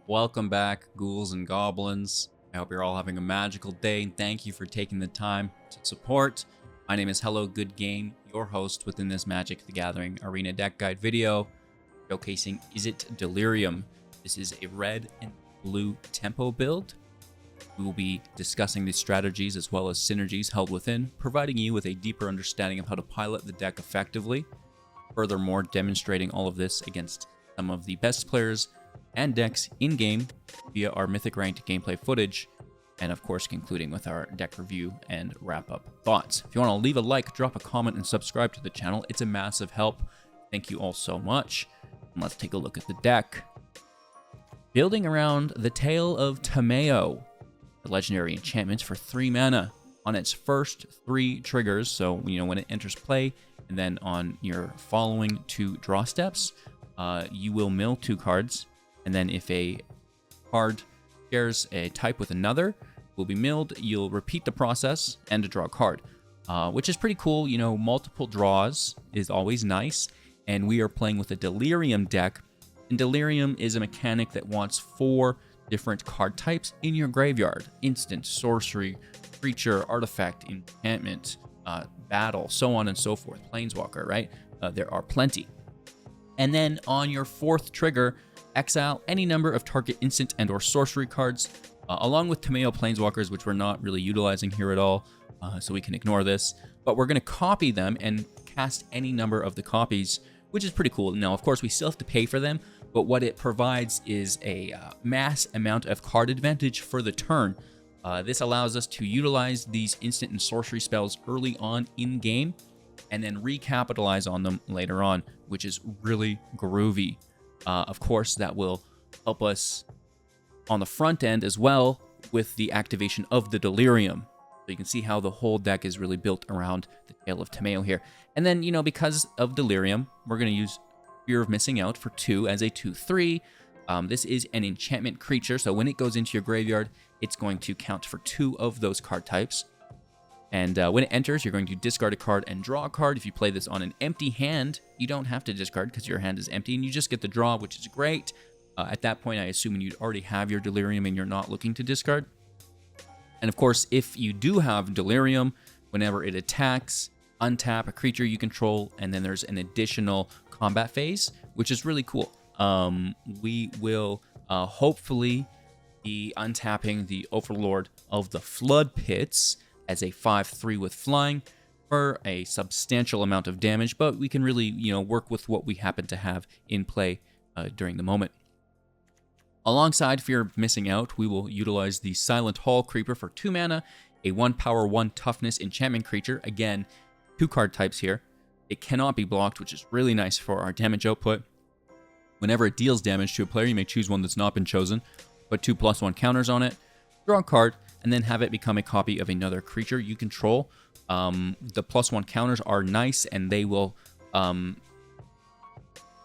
Welcome back, ghouls and goblins. I hope you're all having a magical day, and thank you for taking the time to support. My name is Hello Good Game, your host within this Magic the Gathering Arena deck guide video, showcasing Izzet Delirium. This is a red and blue tempo build. We will be discussing the strategies as well as synergies held within, providing you with a deeper understanding of how to pilot the deck effectively. Furthermore, demonstrating all of this against some of the best players and decks in-game via our Mythic ranked gameplay footage, and of course concluding with our deck review and wrap-up thoughts. If you want to leave a like, drop a comment, and subscribe to the channel, it's a massive help. Thank you all so much. And let's take a look at the deck. Building around the Tale of Tempo, the legendary enchantment for 3 mana. On its first 3 triggers, so when it enters play, and then on your following 2 draw steps, you will mill 2 cards. And then if a card shares a type with another, will be milled. You'll repeat the process and draw a card, which is pretty cool. Multiple draws is always nice. And we are playing with a Delirium deck. And Delirium is a mechanic that wants 4 different card types in your graveyard. Instant, sorcery, creature, artifact, enchantment, battle, so on and so forth. Planeswalker, right? There are plenty. And then on your 4th trigger, exile any number of target instant and or sorcery cards, along with Tempo Planeswalkers, which we're not really utilizing here at all, so we can ignore this. But we're going to copy them and cast any number of the copies, which is pretty cool. Now, of course, we still have to pay for them, but what it provides is a mass amount of card advantage for the turn. This allows us to utilize these instant and sorcery spells early on in-game, and then recapitalize on them later on, which is really groovy. Of course, that will help us on the front end as well with the activation of the Delirium. So you can see how the whole deck is really built around the Tale of Tempo here. And then, because of Delirium, we're going to use Fear of Missing Out for 2 as a 2/3. This is an enchantment creature, so when it goes into your graveyard, it's going to count for 2 of those card types. And when it enters, you're going to discard a card and draw a card. If you play this on an empty hand, you don't have to discard because your hand is empty, and you just get the draw, which is great. At that point, I assume you'd already have your Delirium and you're not looking to discard. And of course, if you do have Delirium, whenever it attacks, untap a creature you control, and then there's an additional combat phase, which is really cool. We will hopefully be untapping the Overlord of the Flood Pits as a 5/3 with flying for a substantial amount of damage, but we can really, work with what we happen to have in play during the moment. Alongside Fear of Missing Out, we will utilize the Silent Hall Creeper for 2 mana, a 1 power, 1 toughness enchantment creature. Again, 2 card types here. It cannot be blocked, which is really nice for our damage output. Whenever it deals damage to a player, you may choose one that's not been chosen, put 2/+1 counters on it, draw a card, and then have it become a copy of another creature you control. The +1 counters are nice, and they will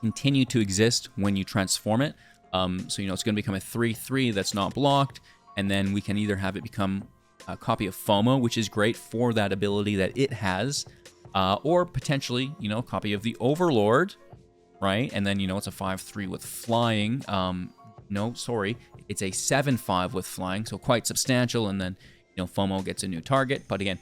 continue to exist when you transform it. So, it's going to become a 3/3 that's not blocked, and then we can either have it become a copy of FOMO, which is great for that ability that it has, or potentially, a copy of the Overlord, right? And then, it's a 5/3 with flying. No, sorry, it's a 7/5 with flying, so quite substantial, and then, FOMO gets a new target. But again,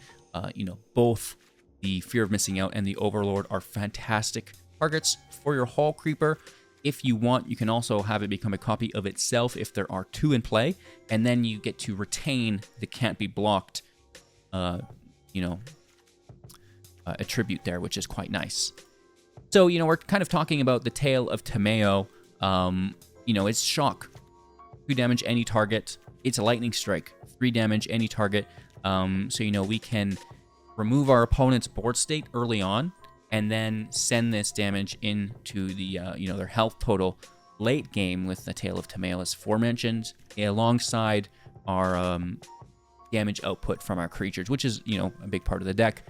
both the Fear of Missing Out and the Overlord are fantastic targets for your Hall Creeper. If you want, you can also have it become a copy of itself if there are 2 in play, and then you get to retain the can't be blocked, attribute there, which is quite nice. So, we're kind of talking about the Tale of Tempo. It's shock. 2 damage any target. It's a lightning strike. 3 damage any target. So, we can remove our opponent's board state early on, and then send this damage into the, their health total late game with the Tale of Tempo as aforementioned, alongside our damage output from our creatures, which is, a big part of the deck.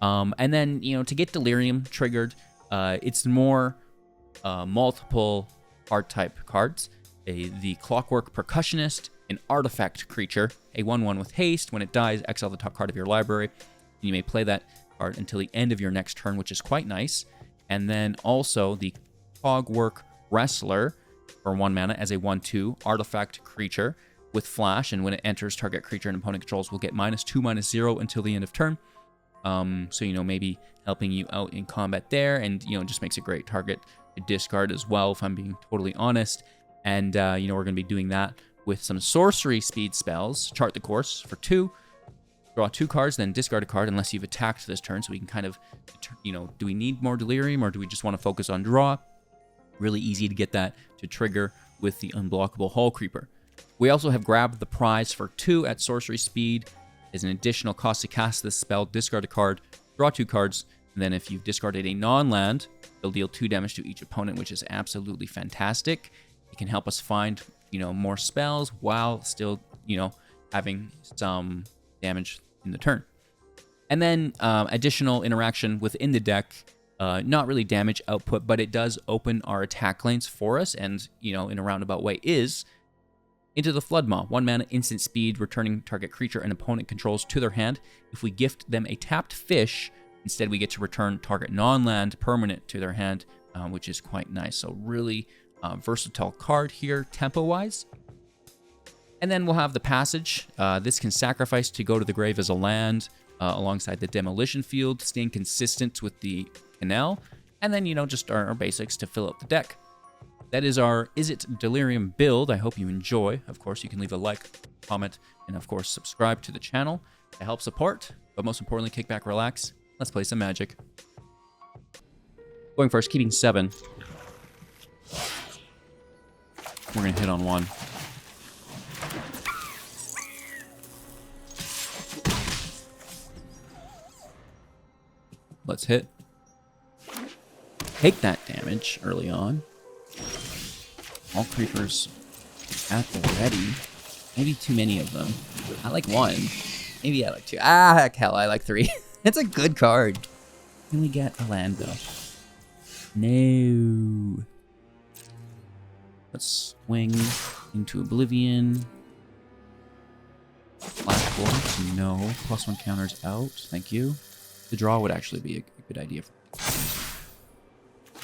And then, to get Delirium triggered, it's more multiple card type cards. The Clockwork Percussionist, an artifact creature, a 1/1 with haste. When it dies, exile the top card of your library. You may play that card until the end of your next turn, which is quite nice. And then also the Clockwork Wrestler, for 1 mana as a 1/2 artifact creature with flash, and when it enters, target creature and opponent controls will get -2/-0 until the end of turn. So, maybe helping you out in combat there, and, just makes a great target to discard as well, if I'm being totally honest. And, we're going to be doing that with some sorcery speed spells. Chart the Course for 2. Draw 2 cards, then discard a card unless you've attacked this turn. So we can kind of, do we need more Delirium, or do we just want to focus on draw? Really easy to get that to trigger with the unblockable Hall Creeper. We also have Grab the Prize for 2 at sorcery speed. As an additional cost to cast this spell, discard a card, draw 2 cards, and then if you've discarded a non-land, it'll deal 2 damage to each opponent, which is absolutely fantastic. It can help us find, more spells while still, having some damage in the turn. And then additional interaction within the deck, not really damage output, but it does open our attack lanes for us, and, in a roundabout way is Into the Floodmaw. 1 mana, instant speed, returning target creature and opponent controls to their hand. If we gift them a tapped fish, instead we get to return target non-land permanent to their hand, which is quite nice. So really versatile card here, tempo-wise. And then we'll have the Passage. This can sacrifice to go to the grave as a land, alongside the Demolition Field, staying consistent with the Canal, and then, just our basics to fill out the deck. That is our Izzet Delirium build. I hope you enjoy. Of course, you can leave a like, comment, and of course, subscribe to the channel to help support. But most importantly, kick back, relax. Let's play some Magic. Going first, keeping 7. We're going to hit on 1. Let's hit. Take that damage early on. All creepers at the ready. Maybe too many of them. I like 1. Maybe I like 2. Hell, I like 3. It's a good card. Can we get a land, though? No. Let's swing into Oblivion. Flash Blocks, no. +1 counters out, thank you. The draw would actually be a good idea.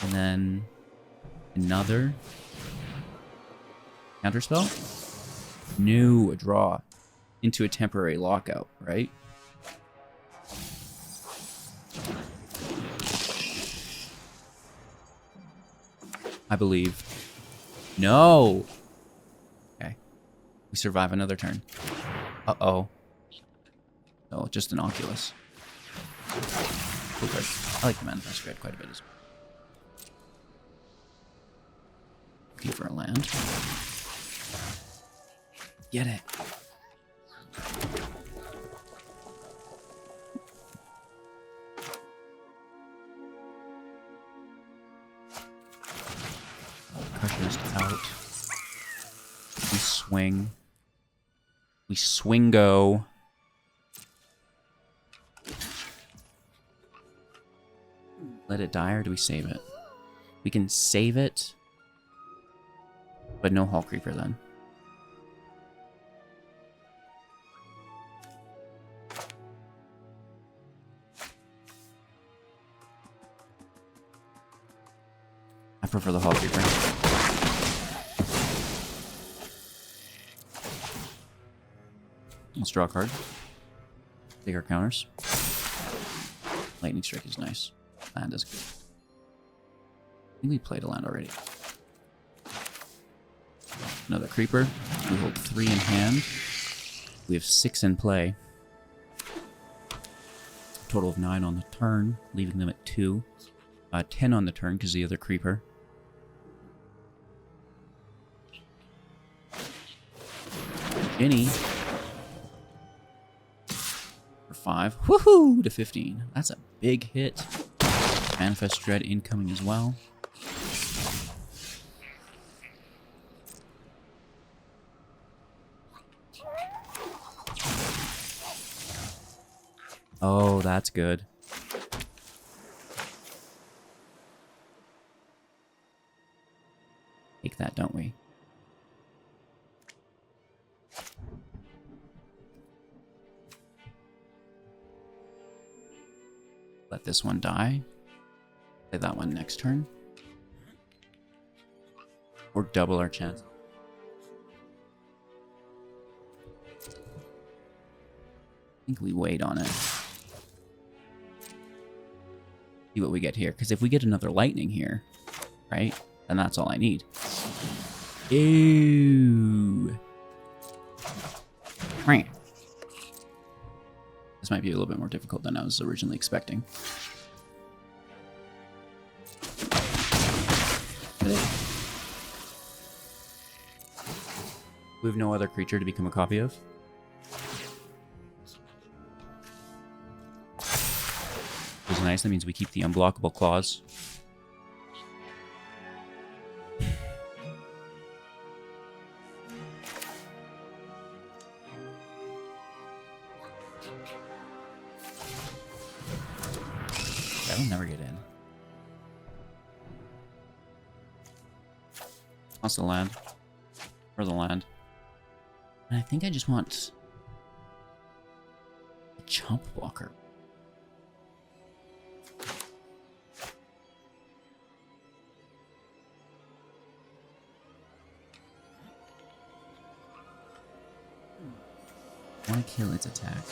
And then another counterspell? No, a draw. Into a temporary lockout, right? I believe. No! Okay. We survive another turn. Uh-oh. Oh, just an Oculus. Cool card. I like the Manifest Dread quite a bit as well. Looking for a land. Get it. Pressure's out. We swing. We swingo. Let it die, or do we save it? We can save it, but no Hall Creeper then. I prefer the Hall Creeper. Let's draw a card. Take our counters. Lightning Strike is nice. Land is good. I think we played a land already. Another creeper. We hold 3 in hand. We have 6 in play. Total of 9 on the turn, leaving them at 2. 10 on the turn because the other creeper. Ginny. For 5. Woohoo! To 15. That's a big hit. Manifest Dread incoming as well. Oh, that's good. Take that, don't we? Let this one die. Play that one next turn. Or double our chance. I think we wait on it. See what we get here. Because if we get another lightning here, right? Then that's all I need. Ew. This might be a little bit more difficult than I was originally expecting. We have no other creature to become a copy of. Which is nice. That means we keep the unblockable clause. That'll never get in. Wants the land. For the land. And I think I just want a chump blocker. I want to kill its attack.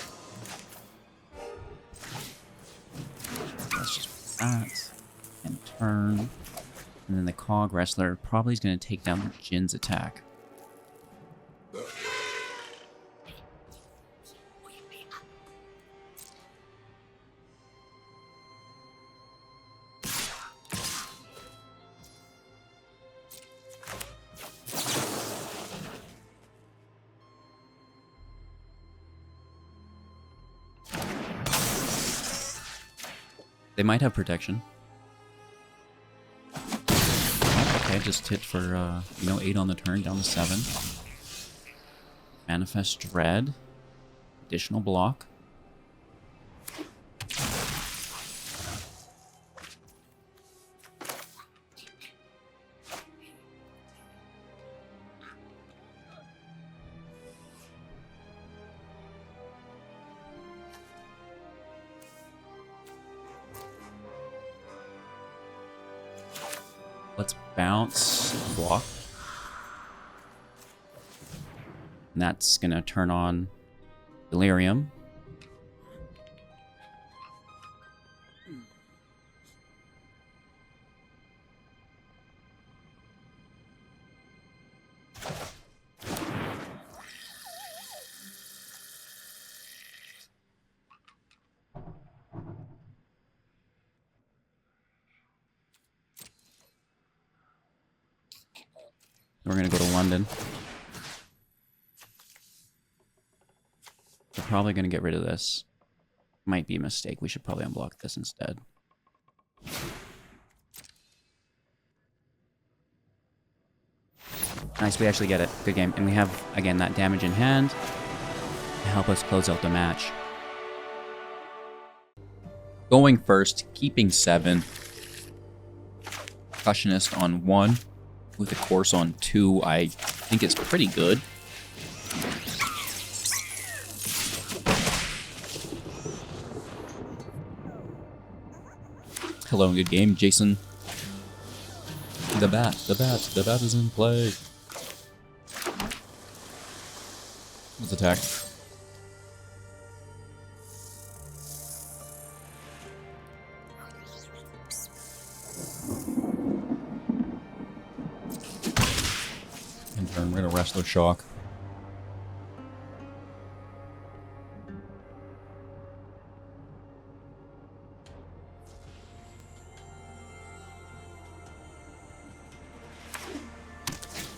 Let's just that and turn. And then the Cog Wrestler probably is going to take down Jin's attack. They might have protection. Okay, just hit for, 8 on the turn, down to 7. Manifest Dread. Additional block. Let's bounce block. And that's going to turn on Delirium. We're going to go to London. We're probably going to get rid of this. Might be a mistake. We should probably unblock this instead. Nice, we actually get it. Good game. And we have, again, that damage in hand to help us close out the match. Going first, keeping 7. Percussionist on 1. With a course on 2, I think it's pretty good. Hello and good game, Jason. The bat is in play. Let's attack. We're gonna Wrestler Shock.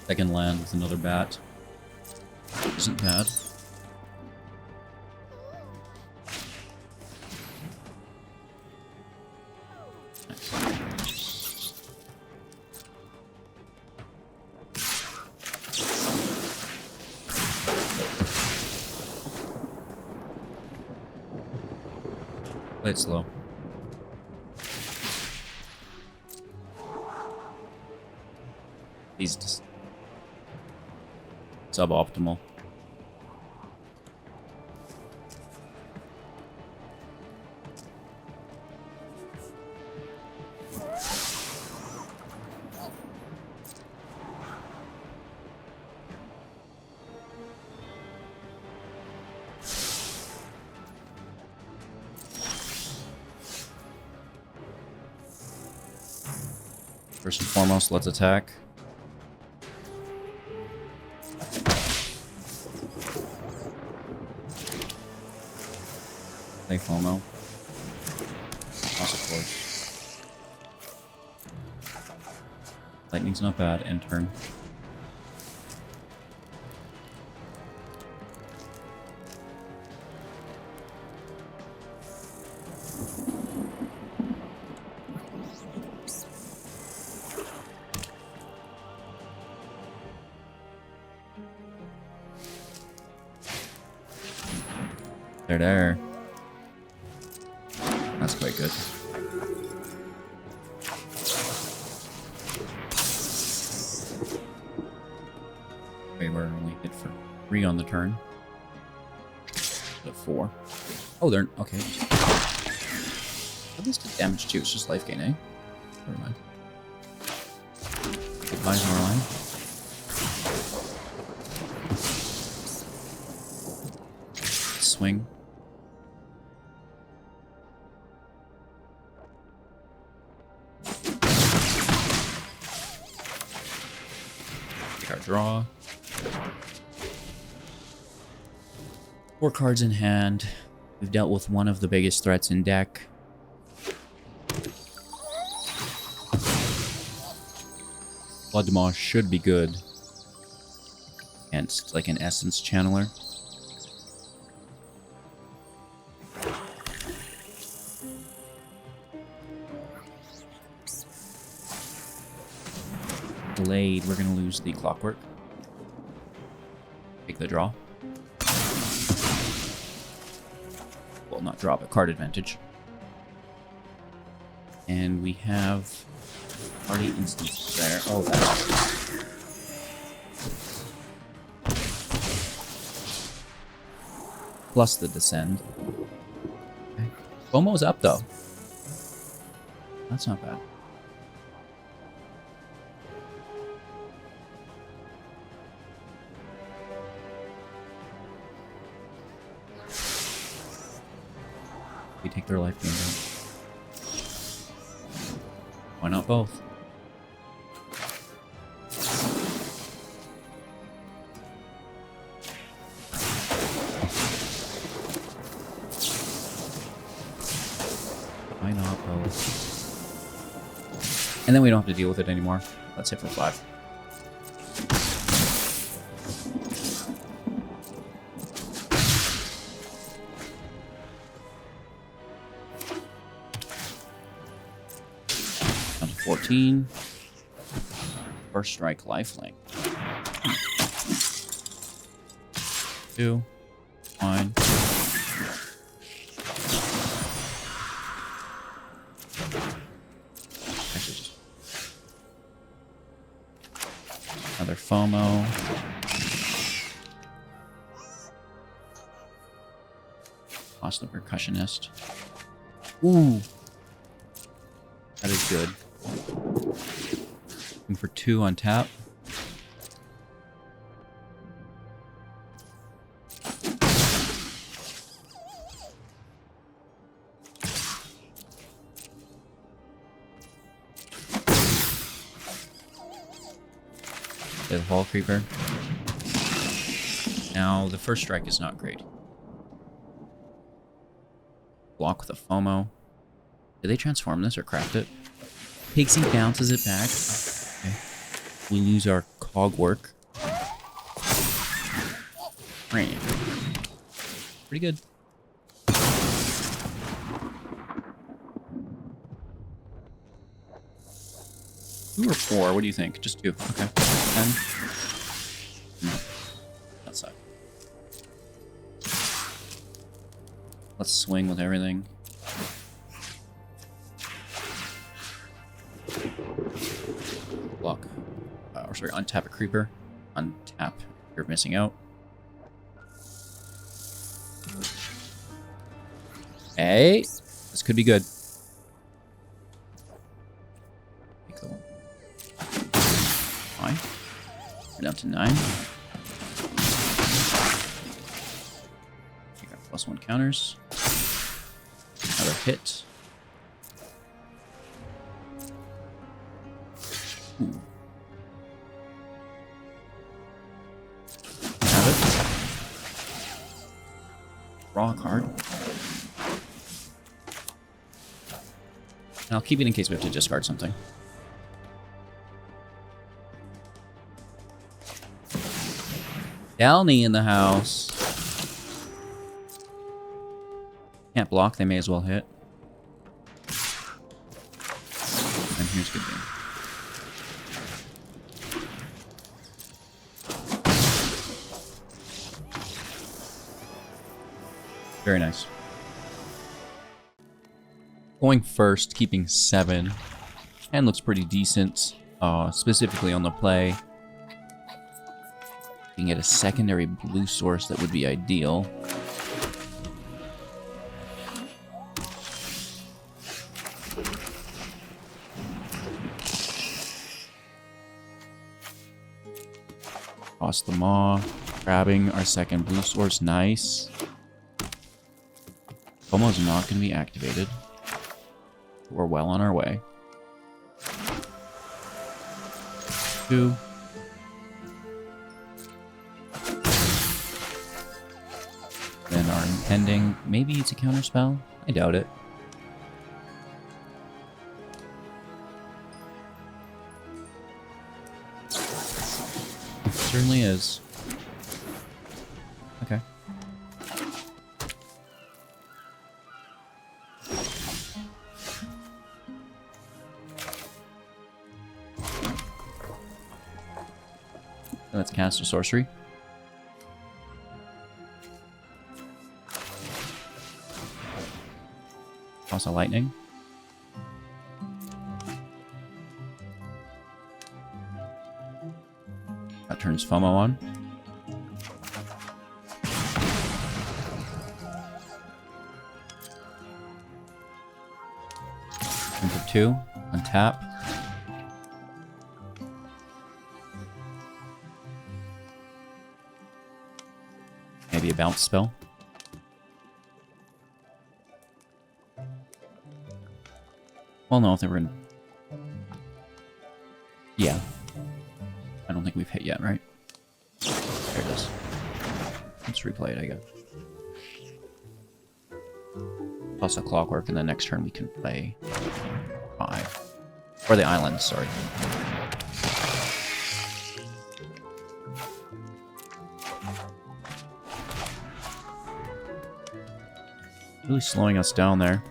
Second land with another bat. Isn't bad. Play it slow. He's just suboptimal. First and foremost, let's attack. Play FOMO. Toss of course. Lightning's not bad. End turn. There. That's quite good. Okay, we're only hit for 3 on the turn. The 4. Oh, they're okay. At least the damage too. It's just life gain, eh? Never mind. Goodbye, Norline. Swing. Take our draw. 4 cards in hand. We've dealt with one of the biggest threats in deck. Bloodmaw should be good. And it's like an essence channeler. Delayed, we're gonna lose the clockwork. Take the draw. Well, not draw, but card advantage. And we have party instances there. Oh, that's plus the descend. Okay. FOMO's up though. That's not bad. We take their life gain down. Why not both? Why not both? And then we don't have to deal with it anymore. Let's hit for 5. Down to 14. First strike lifelink. 2. Fine. Actually, just another FOMO. Lost the percussionist. Ooh, that is good. Looking for 2 on tap. The Hall Creeper. Now, the first strike is not great. Block with a FOMO. Did they transform this or craft it? Pigsy bounces it back. Okay. We lose our cogwork. Pretty good. Two or 4? What do you think? Just 2. Okay. 10. No. That sucks. Let's swing with everything. Block. Or sorry, untap a creeper. Untap. You're missing out. Hey, this could be good. Fine. We're down to 9. We got +1 counters. Another hit. Ooh. Have it. Draw a card. And I'll keep it in case we have to discard something. Downey in the house. Can't block, they may as well hit. And here's good game. Very nice. Going first, keeping 7. And looks pretty decent, specifically on the play. You can get a secondary blue source, that would be ideal. Toss the maw, grabbing our second blue source, nice. Almost not going to be activated. We're well on our way. 2. Then our impending, maybe it's a counterspell? I doubt it. It certainly is. Okay. Let's cast a sorcery. Toss a lightning. That turns FOMO on. Into 2, untap. Maybe a bounce spell. Well, no, if they were in... Yeah. I don't think we've hit yet, right? There it is. Let's replay it, I guess. Plus a clockwork, and then next turn we can play 5. Or the islands, sorry. Really slowing us down there.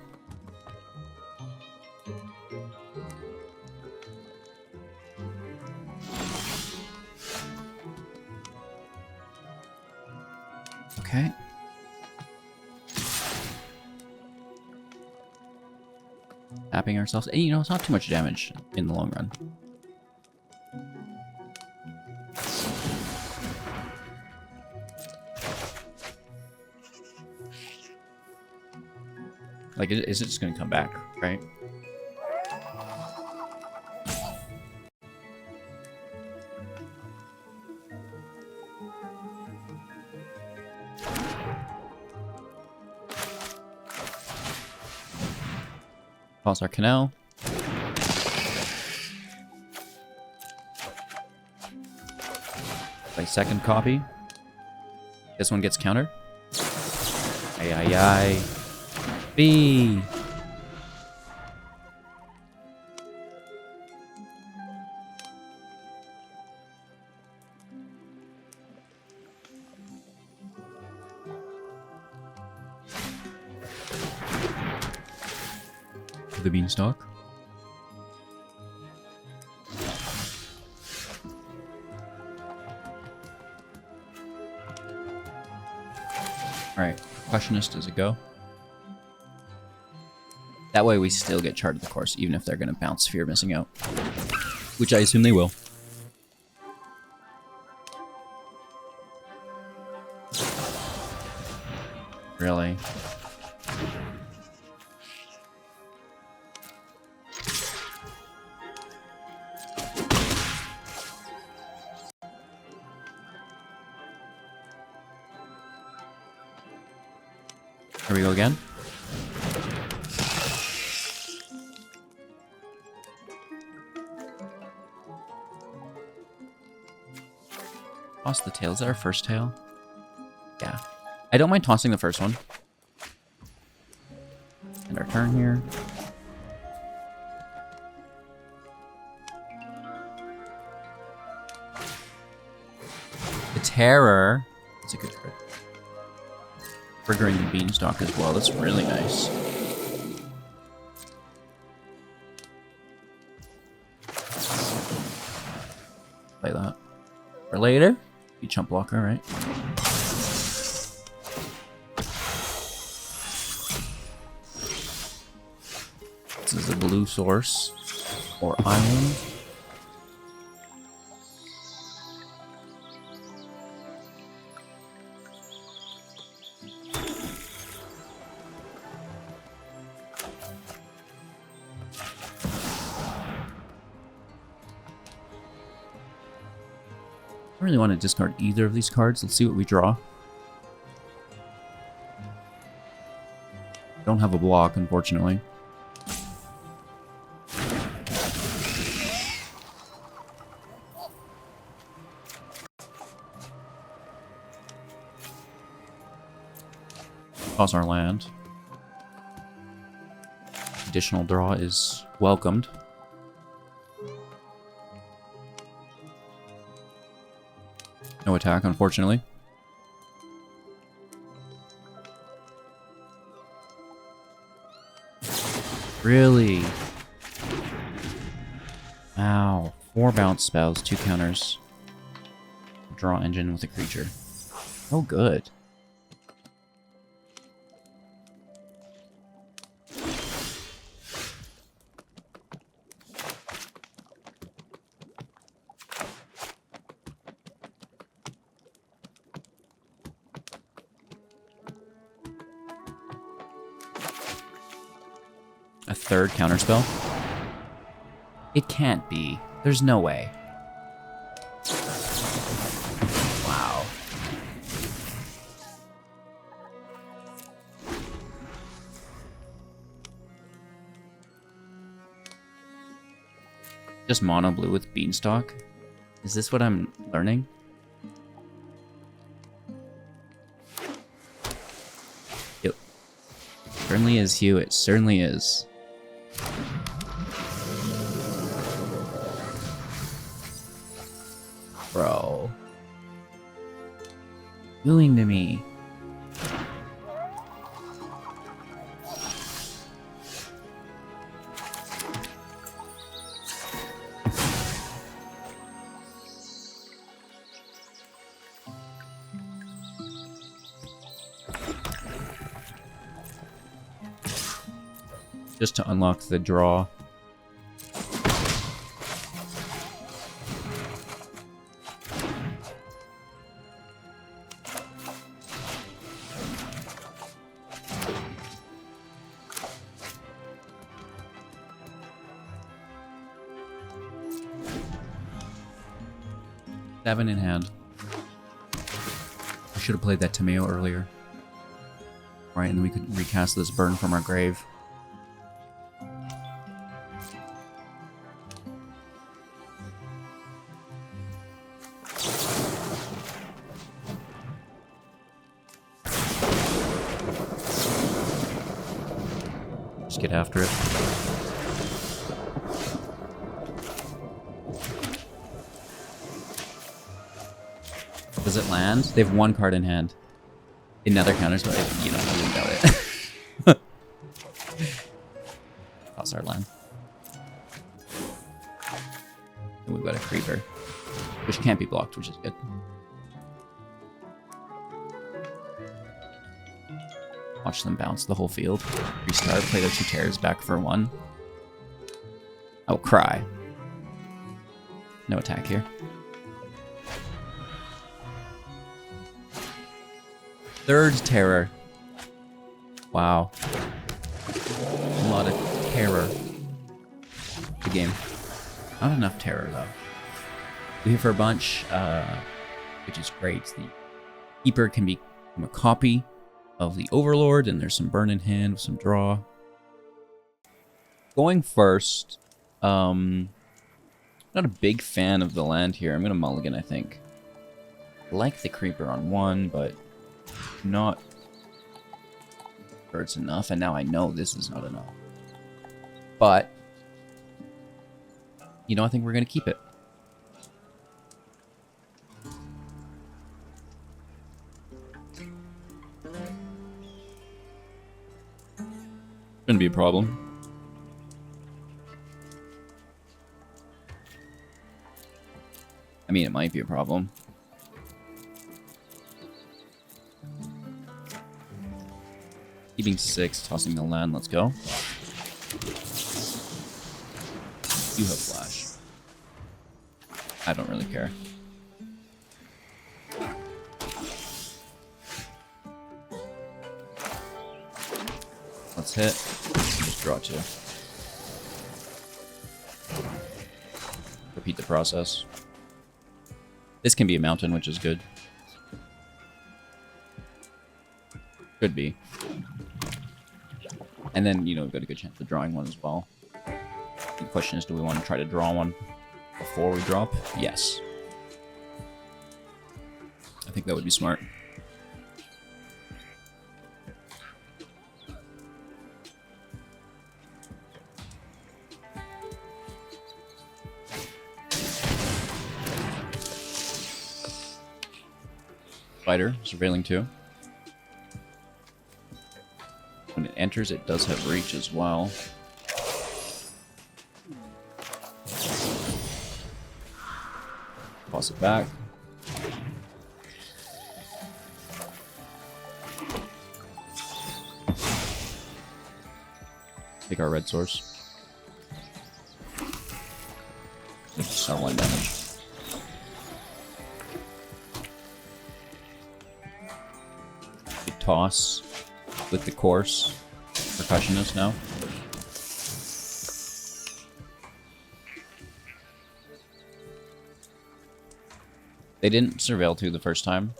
Okay. Tapping ourselves. And, you know, it's not too much damage in the long run. Like, is it just going to come back, right? Toss our canal. Play second copy. This one gets counter. Ay, ay, ay. B. The beanstalk. Alright, questionist, does it go? That way we still get charted the course, even if they're going to bounce Fear Missing Out. Which I assume they will. Really? Here we go again. Toss the tail. Is that our first tail? Yeah. I don't mind tossing the first one. And our turn here. The Terror. That's a good card. Triggering the Beanstalk as well. That's really nice. Play that. For later. You chump blocker, right? This is a blue source. Or island. I don't really want to discard either of these cards. Let's see what we draw. Don't have a block, unfortunately. Toss our land. Additional draw is welcomed. No attack, unfortunately. Really? Wow. 4 bounce spells, 2 counters. Draw engine with a creature. Oh, good. A third counterspell? It can't be. There's no way. Wow. Just mono blue with Beanstalk? Is this what I'm learning? Yep. Certainly is, Hugh. It certainly is. Bro. Doing to me. Just to unlock the draw. Seven in hand. I should have played that Tomeo earlier. Right, and then we could recast this burn from our grave. Just get after it. Does it land? They have 1 card in hand. Another counters, but you don't really doubt it. Toss our land. And we've got a creeper, which can't be blocked, which is good. Watch them bounce the whole field. Restart, play their 2 terrors back for 1. Oh, cry. No attack here. Third terror. Wow. A lot of terror. The game. Not enough terror, though. We're here for a bunch, which is great. The Keeper can become a copy of the Overlord, and there's some burn in hand with some draw. Going first, not a big fan of the land here. I'm going to mulligan, I think. Like the creeper on 1, but not sure it's enough, and now I know this is not enough. But, you know, I think we're going to keep it. Shouldn't be a problem. I mean, it might be a problem. Keeping 6, tossing the land, let's go. You have flash. I don't really care. Let's hit. Just draw 2. Repeat the process. This can be a mountain, which is good. Could be. And then, you know, we've got a good chance of drawing one as well. The question is, do we want to try to draw one before we drop? Yes. I think that would be smart. Spider, surveilling 2. When it enters, it does have reach as well. Toss it back. Take our red source. Just our 1 damage. Toss with the course. Percussionist now. They didn't surveil 2 the first time.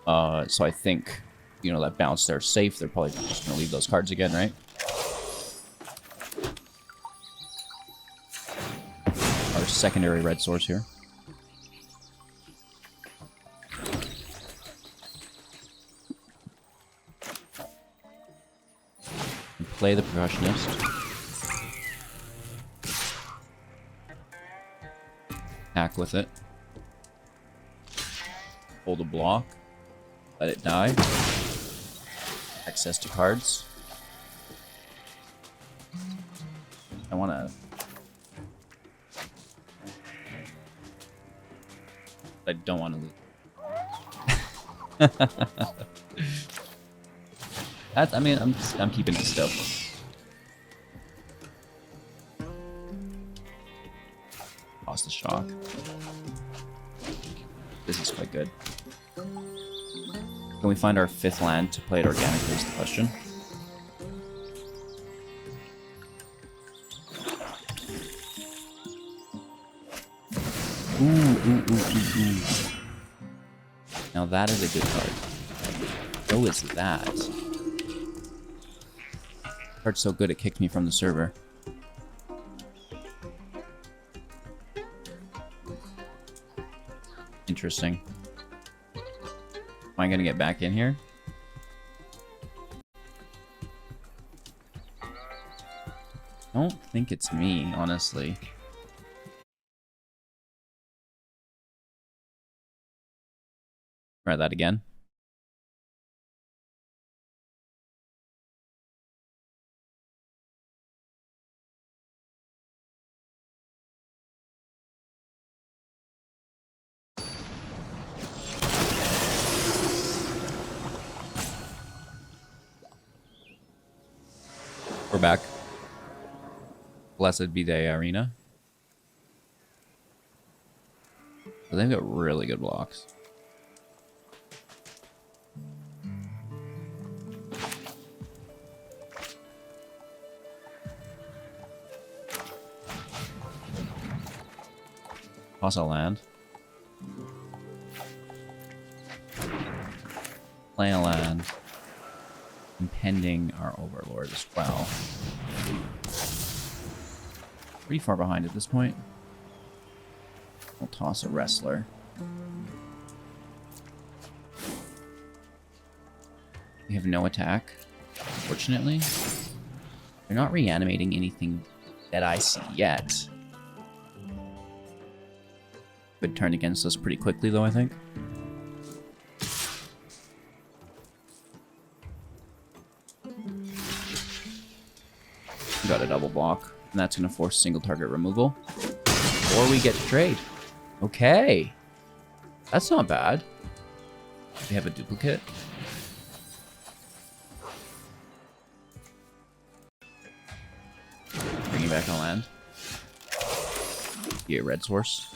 So I think, you know, that bounce there safe. They're probably just going to leave those cards again, right? Our secondary red source here. Play the percussionist. Hack with it. Hold a block. Let it die. Access to cards. I want to... I don't want to lose. That's, I mean, I'm keeping it still. Lost the shock. This is quite good. Can we find our 5th land to play it organically is the question. Ooh. Now that is a good card. So is that. Card's so good it kicked me from the server. Interesting. Am I gonna get back in here? I don't think it's me, honestly. Try that again. We're back. Blessed be the arena. But they've got really good blocks. Toss a land. Play a land. Impending our overlord as well. Pretty far behind at this point. We'll toss a wrestler. We have no attack, fortunately. They're not reanimating anything that I see yet. Could turn against us pretty quickly, though, I think. Got a double block, and that's going to force single target removal. Or we get to trade. Okay. That's not bad. We have a duplicate. Bringing back a land. Yeah, red source.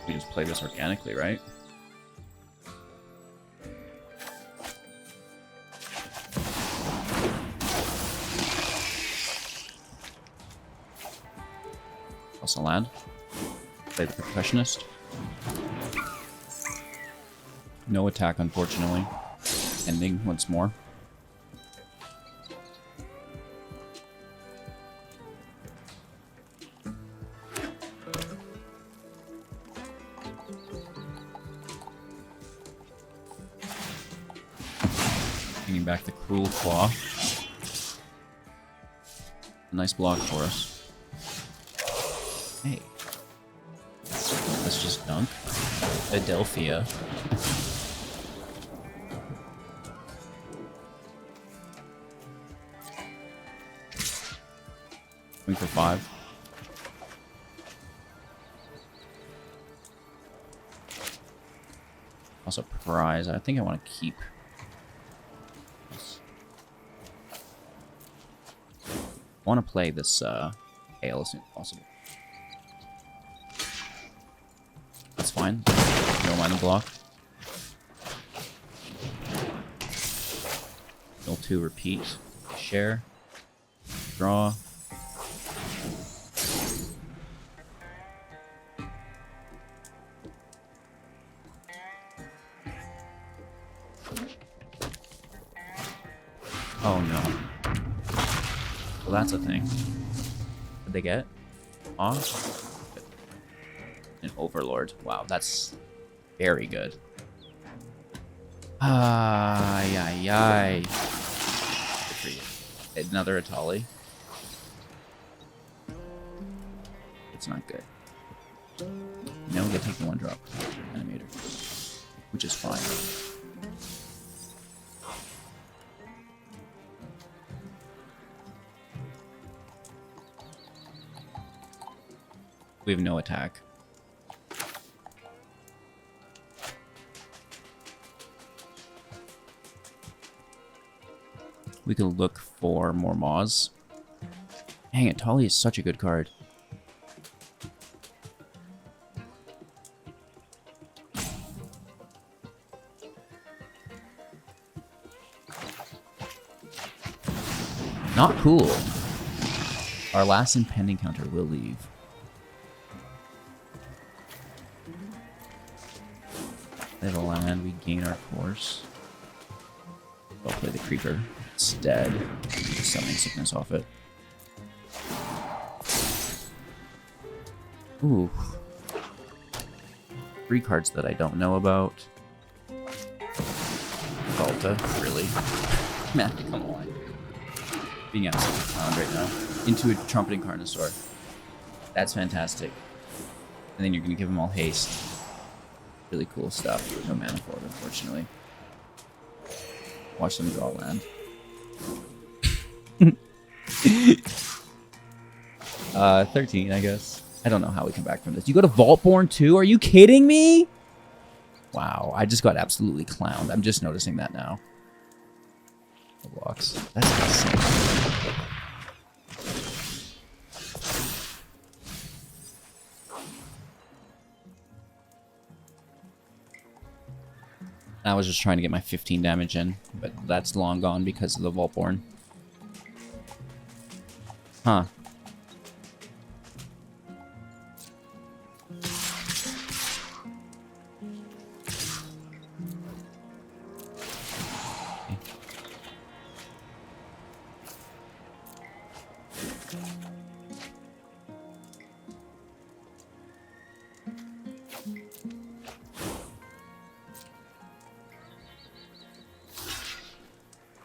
We just play this organically, right? Also land. Play the percussionist. No attack, unfortunately. Ending once more. Bringing back the Cruel Claw. Nice block for us. Hey. Let's just dunk. Adelphia. Going for 5. Also prize. I think I want to keep. I want to play this Ale as soon as possible. That's fine. Don't mind the block. Mill 2 repeat. Share. Draw. Oh no. Well, that's a thing. What'd they get? Off? An Overlord. Wow, that's very good. Ay, ay, ay. Good for you. Another Atali. It's not good. Now we get to take the 1-drop animator, which is fine. We have no attack. We can look for more Maws. Dang it, Tali is such a good card. Not cool. Our last impending counter will leave. They have a land, we gain our course. I'll play the creeper. It's dead. Summoning sickness off it. Ooh. 3 cards that I don't know about. Volta, really? Man, come on. Being absolutely clowned right now. Into a trumpeting Carnosaur. That's fantastic. And then you're gonna give them all haste. Really cool stuff. No mana for it, unfortunately. Watch them draw land. 13, I guess. I don't know how we come back from this. You go to Vaultborn too? Are you kidding me? Wow, I just got absolutely clowned. I'm just noticing that now. The blocks. That's insane. I was just trying to get my 15 damage in, but that's long gone because of the Vaultborn. Huh.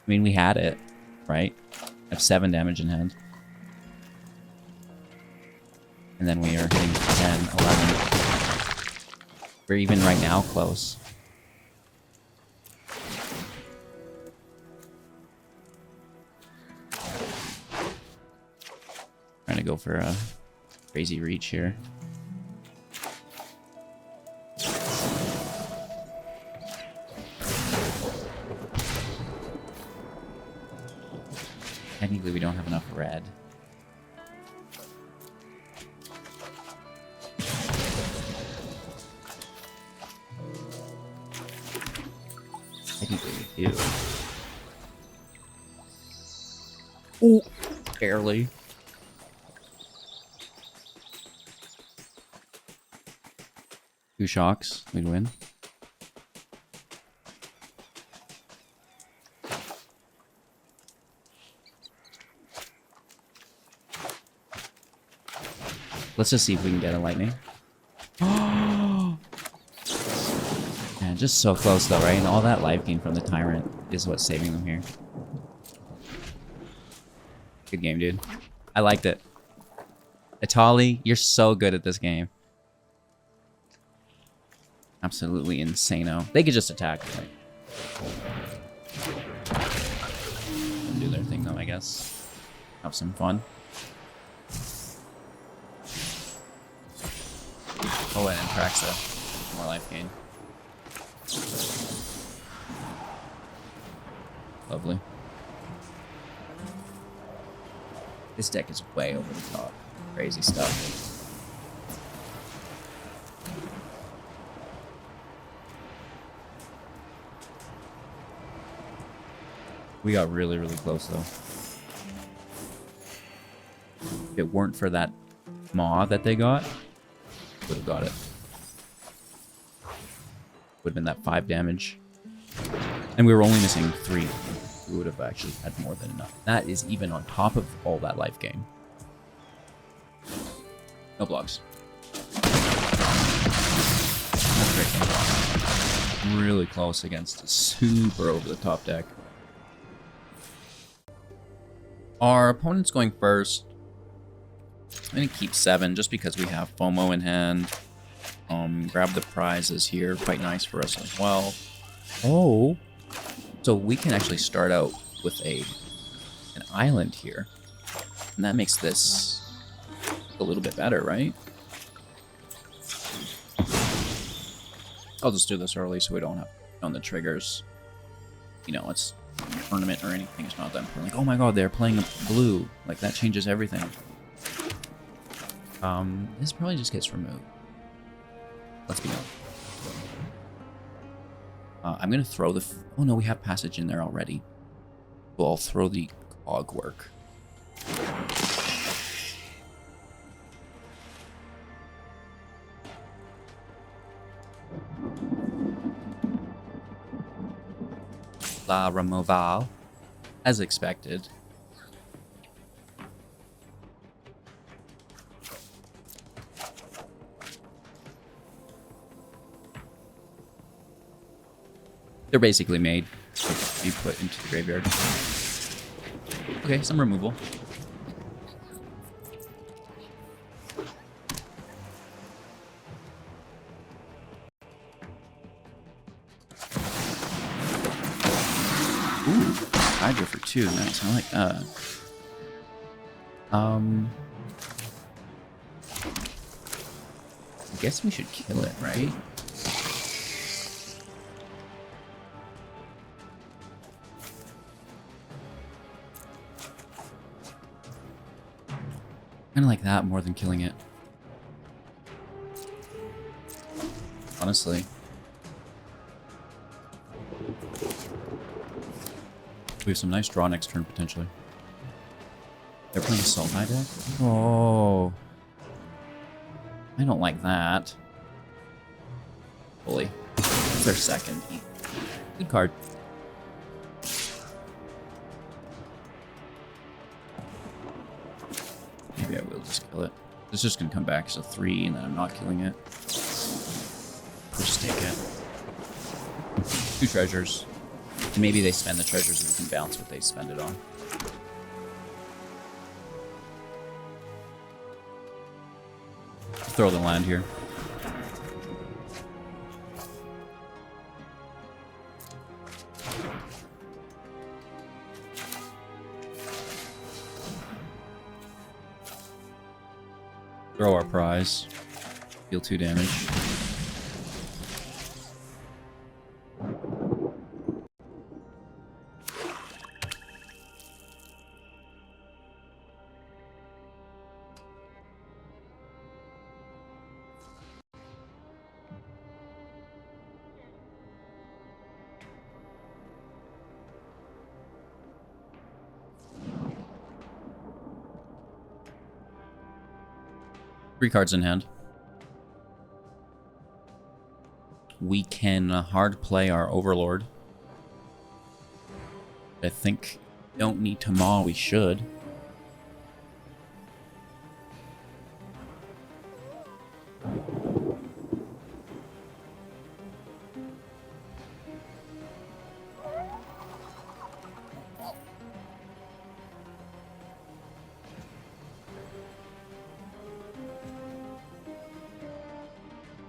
mean, we had it, right? I have 7 damage in hand. And then we are hitting 10, 11. We're even right now close. Trying to go for a crazy reach here. Technically, we don't have enough red. Technically, we do. Oh, barely. Two shocks, we'd win. Let's just see if we can get a lightning. Man, just so close though, right? And all that life gain from the Tyrant is what's saving them here. Good game, dude. I liked it. Itali, you're so good at this game. Absolutely insano. They could just attack. Right? Do their thing though, I guess. Have some fun. Oh, and Traxa. More life gain. Lovely. This deck is way over the top. Crazy stuff. We got really, really close though. If it weren't for that maw that they got, would have got it. Would have been that 5 damage. And we were only missing 3. We would have actually had more than enough. That is even on top of all that life gain. No blocks. That's great game. Really close against a super over the top deck. Our opponent's going first. I'm gonna keep 7 just because we have FOMO in hand. Grab the prizes here, quite nice for us as well. Oh, so we can actually start out with an island here, and that makes this a little bit better, right? I'll just do this early so we don't have on the triggers. You know, it's a tournament or anything. It's not that important. Like, oh my god, they're playing blue. Like that changes everything. This probably just gets removed. Let's be honest. I'm gonna throw the... oh no, we have passage in there already. So I'll throw the cog work. La removal, as expected. They're basically made to be put into the graveyard. Okay, some removal. Ooh, Hydra for 2. Nice, I like that. I guess we should kill it, right? Kind of like that more than killing it. Honestly. We have some nice draw next turn, potentially. They're playing Soul High deck? Oh. I don't like that. Fully. It's their second. Good card. Maybe I will just kill it. This is just gonna come back as a 3, and then I'm not killing it. We'll just take it. 2 treasures. Maybe they spend the treasures and we can bounce what they spend it on. Throw the land here. Throw our prize. Deal 2 damage. Three cards in hand. We can hard play our Overlord. I think don't need to maul, we should.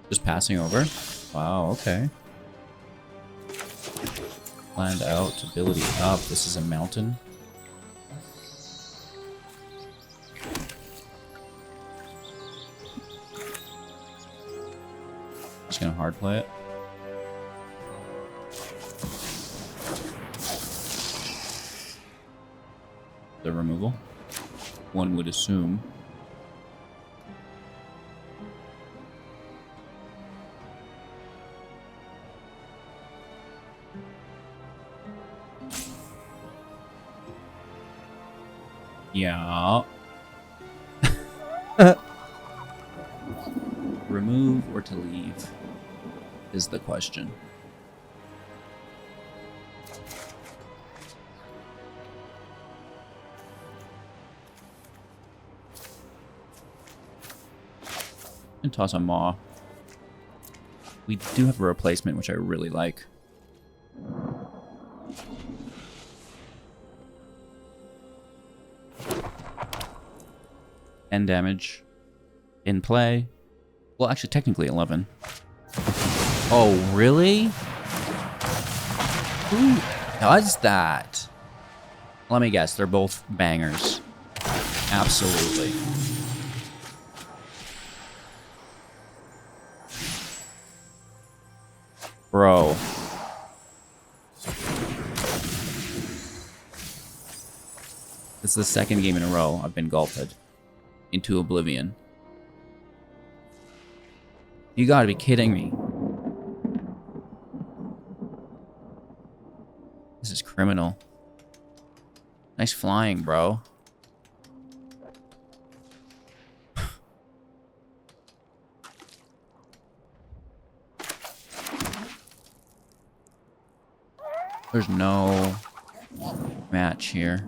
Just passing over. Wow, okay. Land out, ability up. This is a mountain. Just gonna hard play it. The removal, one would assume. Yeah. Remove or to leave is the question. And toss a Maw. We do have a replacement, which I really like. And damage in play. Well, actually, technically 11. Oh, really? Who does that? Let me guess. They're both bangers. Absolutely. Bro. It's the second game in a row I've been gulped into oblivion. You gotta be kidding me. This is criminal. Nice flying, bro. There's no match here.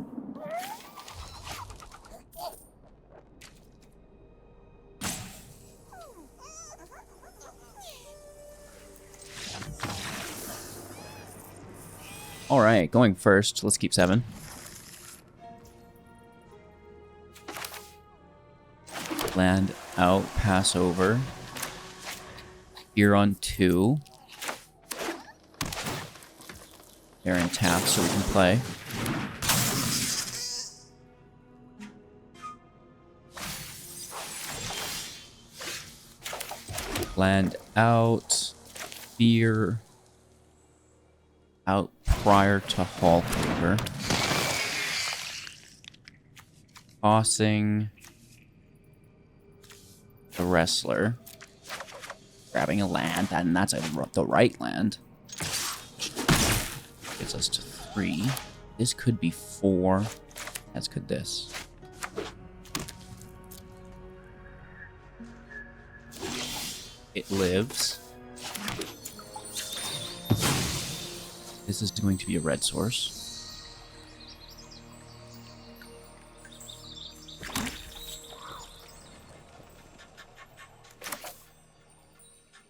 Alright, going first. Let's keep 7. Land out, pass over. Here on 2. They're in tap, so we can play. Land out. Fear. Out prior to Hulk over. Tossing the Wrestler. Grabbing a land, and that's the right land. Gets us to 3. This could be 4. As could this. It lives. This is going to be a red source.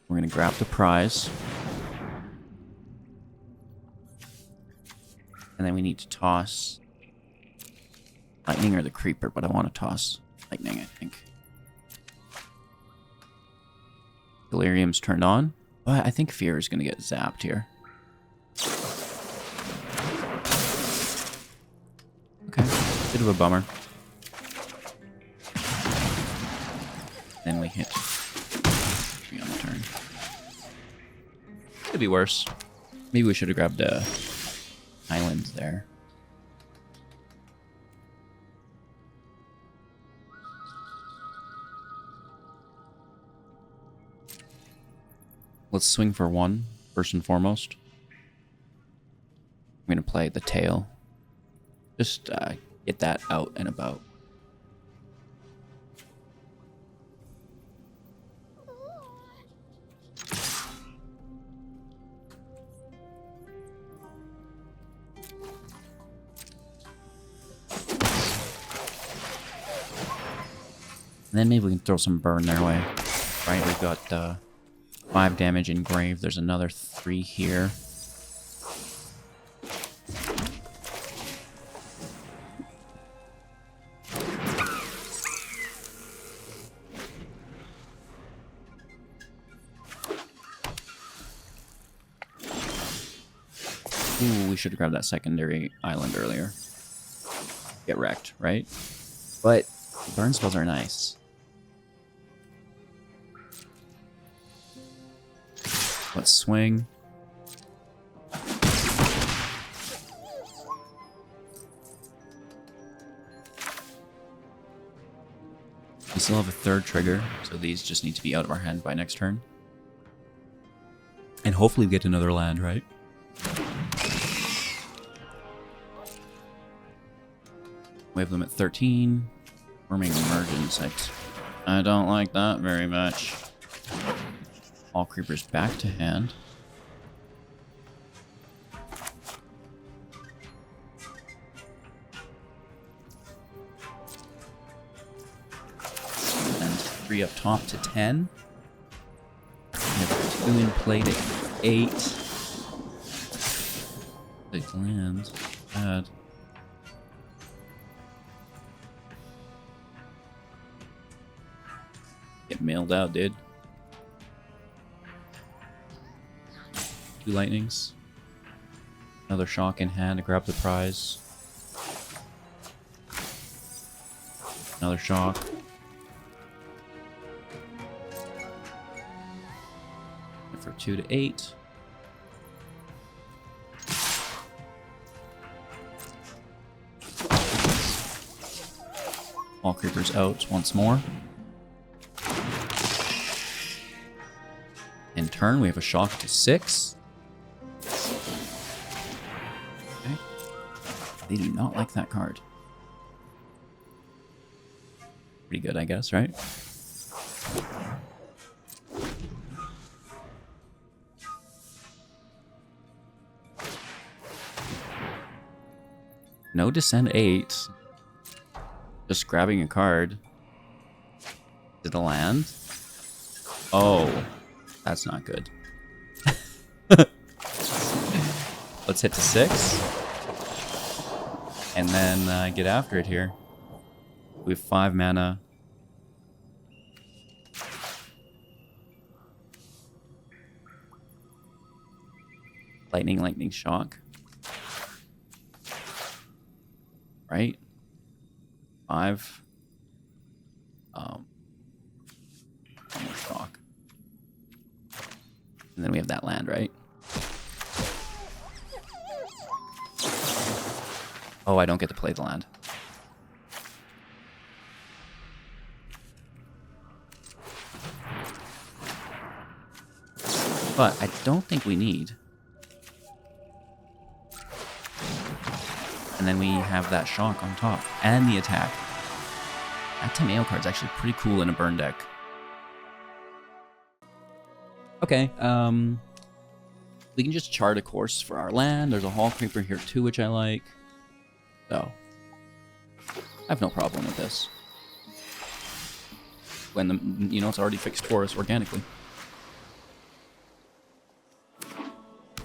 We're going to grab the prize. And then we need to toss lightning or the creeper, but I want to toss lightning, I think. Delirium's turned on. But I think Fear is going to get zapped here. Okay, bit of a bummer. Then we hit 3 on the turn. Could be worse. Maybe we should have grabbed islands there. Let's swing for 1, first and foremost. I'm going to play the tail. Just get that out and about. And then maybe we can throw some burn their way. Right, we've got 5 damage engraved. There's another 3 here. Ooh, we should have grabbed that secondary island earlier. Get wrecked, right? But burn spells are nice. Let's swing. We still have a 3rd trigger, so these just need to be out of our hand by next turn. And hopefully we get another land, right? We have them at 13. Forming emergence. I don't like that very much. All creepers back to hand. And 3 up top to 10. We have 2 in play to 8. Big land. Bad. Get mailed out, dude. 2 lightnings. Another shock in hand to grab the prize. Another shock. And for 2 to 8. All creepers out once more. In turn, we have a shock to 6. Okay. They do not like that card. Pretty good, I guess, right? No descend 8. Just grabbing a card. Did it land? Oh. That's not good. Let's hit to 6. And then get after it here. We have 5 mana. Lightning shock. Right? 5. One more shock. And then we have that land, right? Oh, I don't get to play the land. But I don't think we need. And then we have that shock on top. And the attack. That Tameo card's actually pretty cool in a burn deck. Okay, we can just chart a course for our land. There's a Hall Creeper here too, which I like. So, I have no problem with this. When the, it's already fixed for us organically.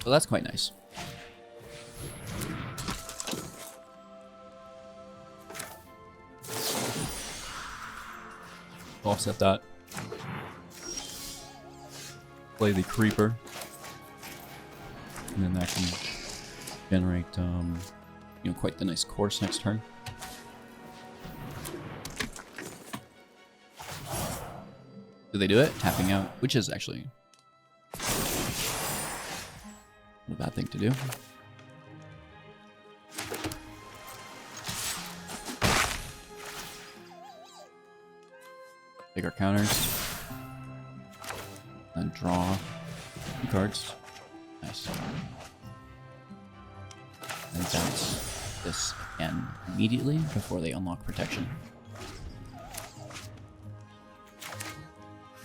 So that's quite nice. Offset that. Play the creeper. And then that can generate, you know, quite the nice course next turn. Do they do it? Tapping out, which is actually not a bad thing to do. Take our counters. And draw 2 cards. Nice. And bounce this again immediately before they unlock protection.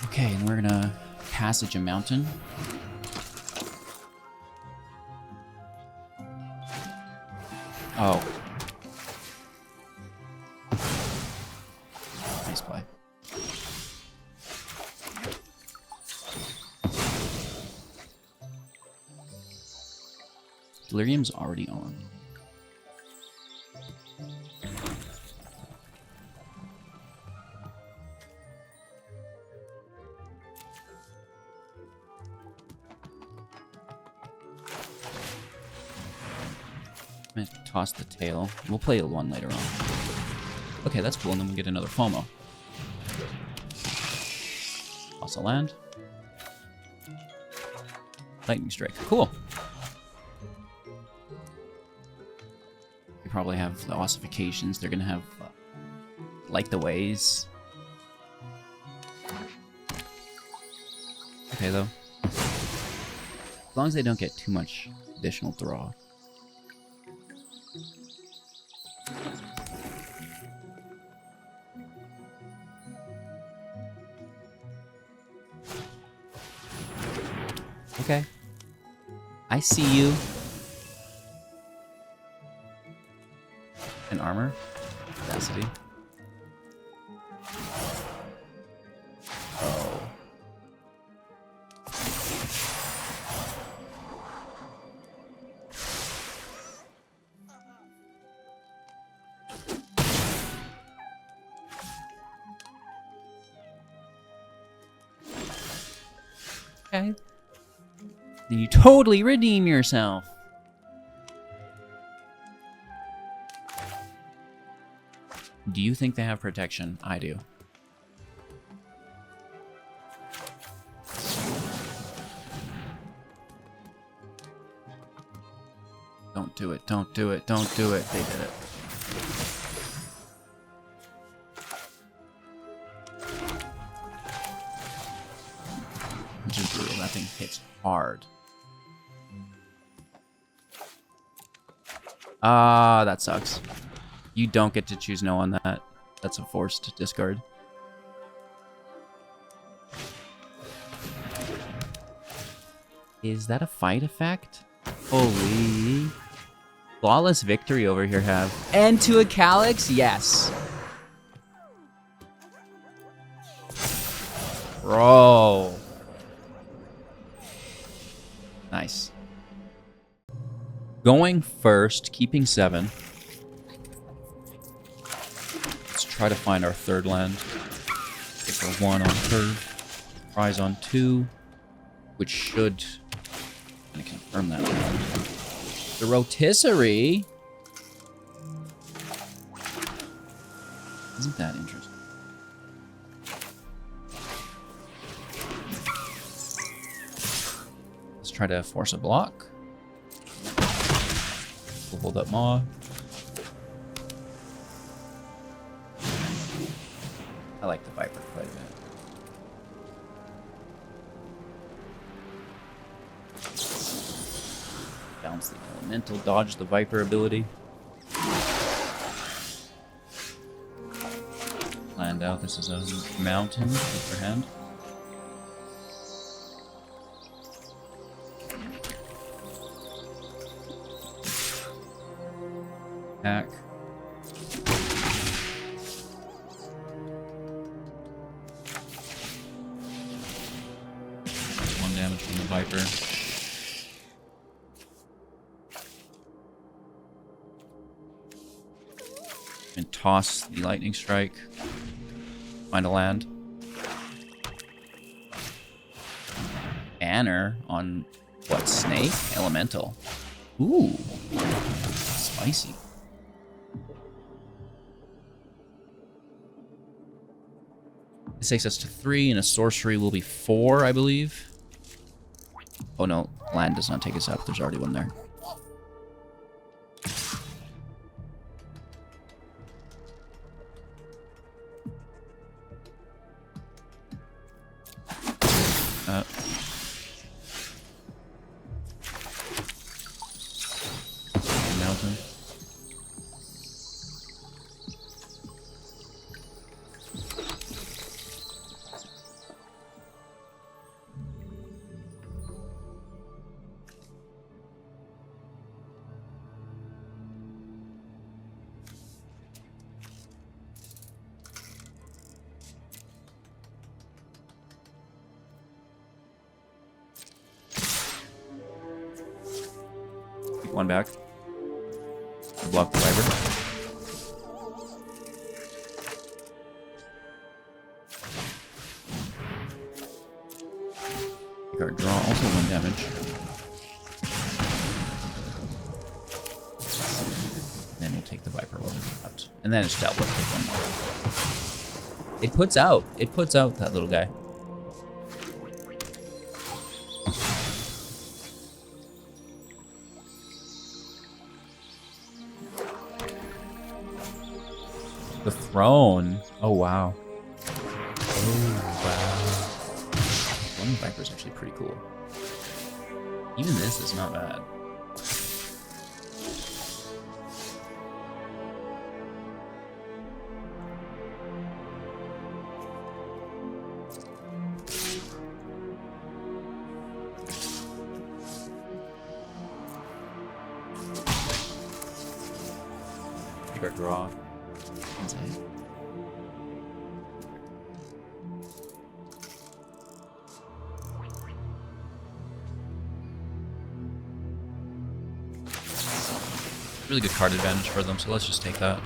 Okay, and we're gonna passage a mountain. Oh. Nice play. Delirium's already on. I'm gonna toss the tail. We'll play one later on. Okay, that's cool, and then we get another FOMO. Toss a land. Lightning strike. Cool. They probably have the ossifications. They're gonna have like the ways. Okay, though. As long as they don't get too much additional draw. Okay. I see you. An armor. Capacity. Oh. Okay. Then you totally redeem yourself. Do you think they have protection? I do. Don't do it, don't do it, don't do it. They did it. Which is brutal. That thing hits hard. Ah, that sucks. You don't get to choose no on that. That's a forced discard. Is that a fight effect? Holy. Flawless victory over here have. And to a Calyx? Yes. Bro. Nice. Going first, keeping 7. Let's try to find our third land. Get for 1 on curve. Prize on 2. Which should... I'm gonna confirm that land. The Rotisserie? Isn't that interesting? Let's try to force a block. We'll hold up Maw. I like the Viper quite a bit. Balance the elemental, dodge the Viper ability. Land out, this is a mountain with her hand. Attack. That's 1 damage from the Viper. And toss the lightning strike. Find a land. banner on what? Snake? Elemental. Ooh. Spicy. This takes us to 3, and a sorcery will be 4, I believe. Oh no, land does not take us up. There's already one there. Mountain. Keep one back. Block the Viper. Card draw, also 1 damage. Then we'll take the Viper out. And then it's dealt with 1 more. It puts out that little guy. The throne. Oh, wow. Oh, wow. One Viper is actually pretty cool. Even this is not bad. Take our draw. Really good card advantage for them, so let's just take that.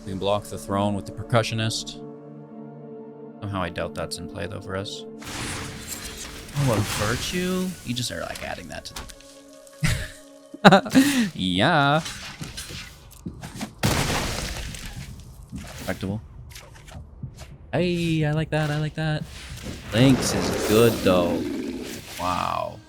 We can block the throne with the percussionist. Somehow I doubt that's in play though for us. Oh, a virtue? You just are like adding that to the... Yeah. Respectable. Hey, I like that, I like that. Lynx is good though. Wow.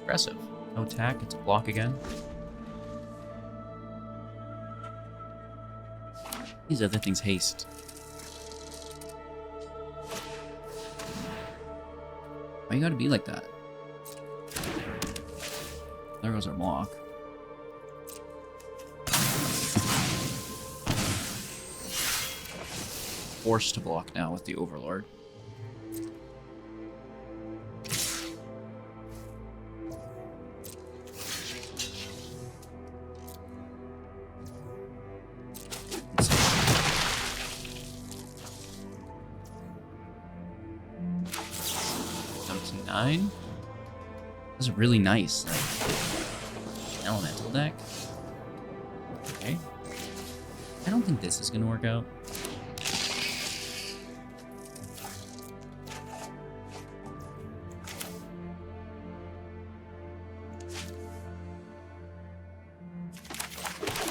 Aggressive. No attack, it's a block again. These other things haste. Why you gotta be like that? There goes our block. Forced to block now with the Overlord. This is really nice, like elemental deck. Okay. I don't think this is gonna work out.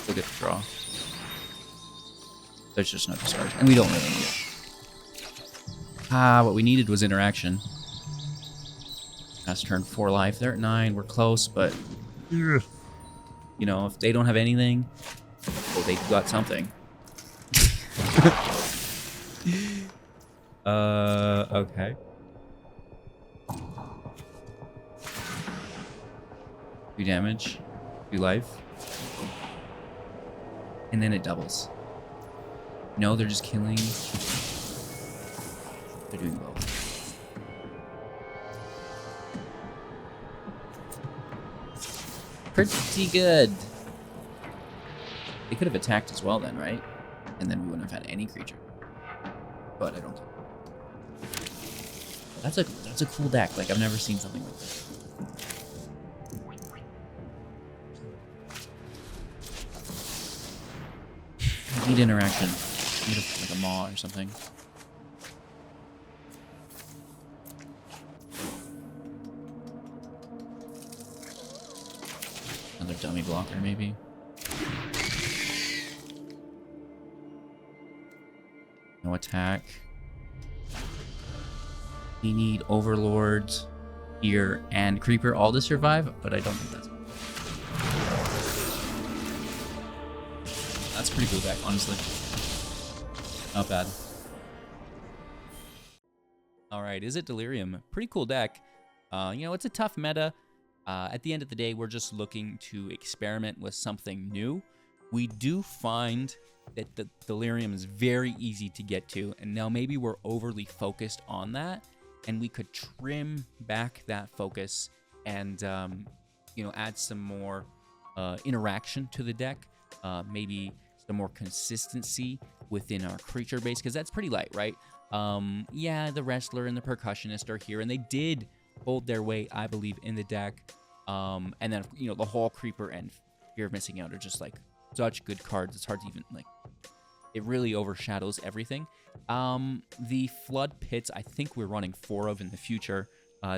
We'll get the draw. There's just no discard, and we don't really need it. Ah, what we needed was interaction. Last turn 4 life. They're at 9. We're close, but you know, if they don't have anything, well, they've got something. Okay. 2 damage, 2 life, and then it doubles. No, they're just killing. They're doing both. pretty good. They could have attacked as well then, right? And then we wouldn't have had any creature. But I don't think. That's a cool deck. Like, I've never seen something like this. Need interaction. Need like a maw or something. Another dummy blocker, maybe. No attack. We need Overlords here and Creeper all to survive, but I don't think that's... That's a pretty cool deck, honestly. Not bad. Alright, Izzet Delirium. Pretty cool deck. You know, it's a tough meta. At the end of the day, we're just looking to experiment with something new. We do find that the Delirium is very easy to get to, and now maybe we're overly focused on that, and we could trim back that focus and, you know, add some more interaction to the deck. Maybe some more consistency within our creature base, because that's pretty light, right? Yeah, the Wrestler and the Percussionist are here, and they did hold their weight, I believe, in the deck. And then, you know, the Hall Creeper and Fear of Missing Out are just, like, such good cards. It's hard to even, like, it really overshadows everything. The Flood Pits, I think we're running 4 of in the future.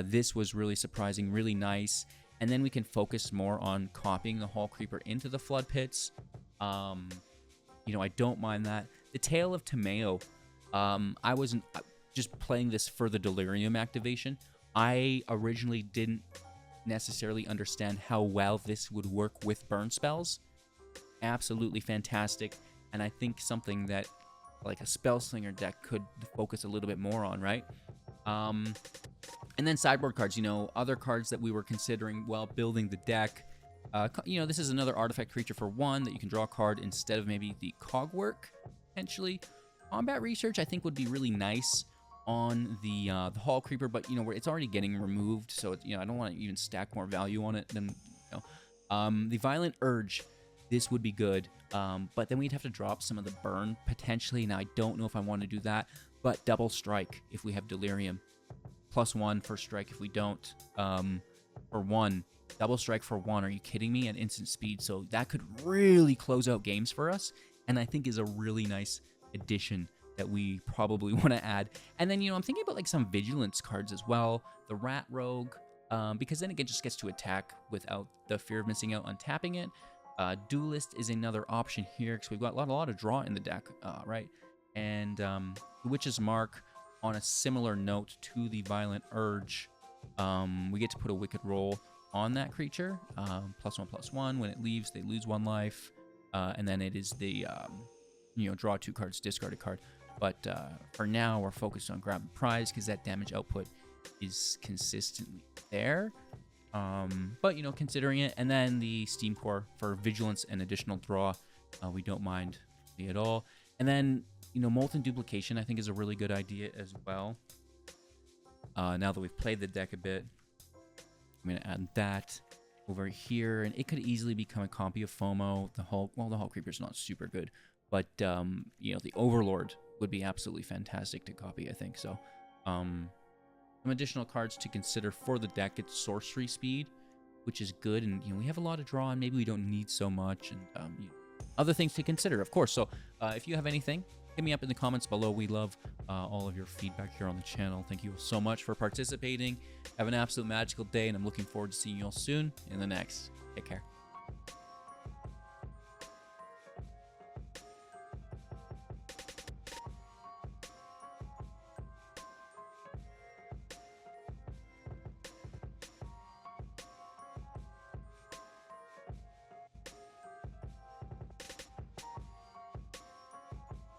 This was really surprising, really nice. And then we can focus more on copying the Hall Creeper into the Flood Pits. You know, I don't mind that. The Tale of Tomeo, I wasn't just playing this for the Delirium activation. I originally didn't necessarily understand how well this would work with burn spells. Absolutely fantastic, and I think something that like a Spellslinger deck could focus a little bit more on, right? And then sideboard cards, you know, other cards that we were considering while building the deck. You know, this is another artifact creature for 1 that you can draw a card instead of maybe the Cogwork, potentially. Combat Research, I think, would be really nice on the Hall Creeper, but, you know, it's already getting removed, so, you know, I don't want to even stack more value on it than, you know. The Violent Urge, this would be good, but then we'd have to drop some of the burn, potentially. Now, I don't know if I want to do that, but Double Strike if we have Delirium. +1 for strike if we don't. For 1. Double Strike for 1. Are you kidding me? At instant speed. So that could really close out games for us, and I think is a really nice addition that we probably want to add. And then, you know, I'm thinking about like some Vigilance cards as well. The Rat Rogue, because then it just gets to attack without the fear of missing out on tapping it. Duelist is another option here because we've got a lot of draw in the deck, right? And Witch's Mark, on a similar note to the Violent Urge, we get to put a Wicked Roll on that creature. +1/+1. When it leaves, they lose 1 life. And then it is the, you know, draw 2 cards, discard a card. But for now, we're focused on Grab the Prize because that damage output is consistently there. But, you know, considering it. And then the Steam Core for Vigilance and additional draw. We don't mind at all. And then, you know, Molten Duplication, I think, is a really good idea as well. Now that we've played the deck a bit, I'm going to add that over here. And it could easily become a copy of FOMO. The Hall Creeper's not super good. But, you know, the Overlord would be absolutely fantastic to copy, I think. So, some additional cards to consider for the deck. It's Sorcery Speed, which is good. And, you know, we have a lot of draw, and maybe we don't need so much. And you know, other things to consider, of course. So, if you have anything, hit me up in the comments below. We love all of your feedback here on the channel. Thank you so much for participating. Have an absolute magical day, and I'm looking forward to seeing you all soon in the next. Take care.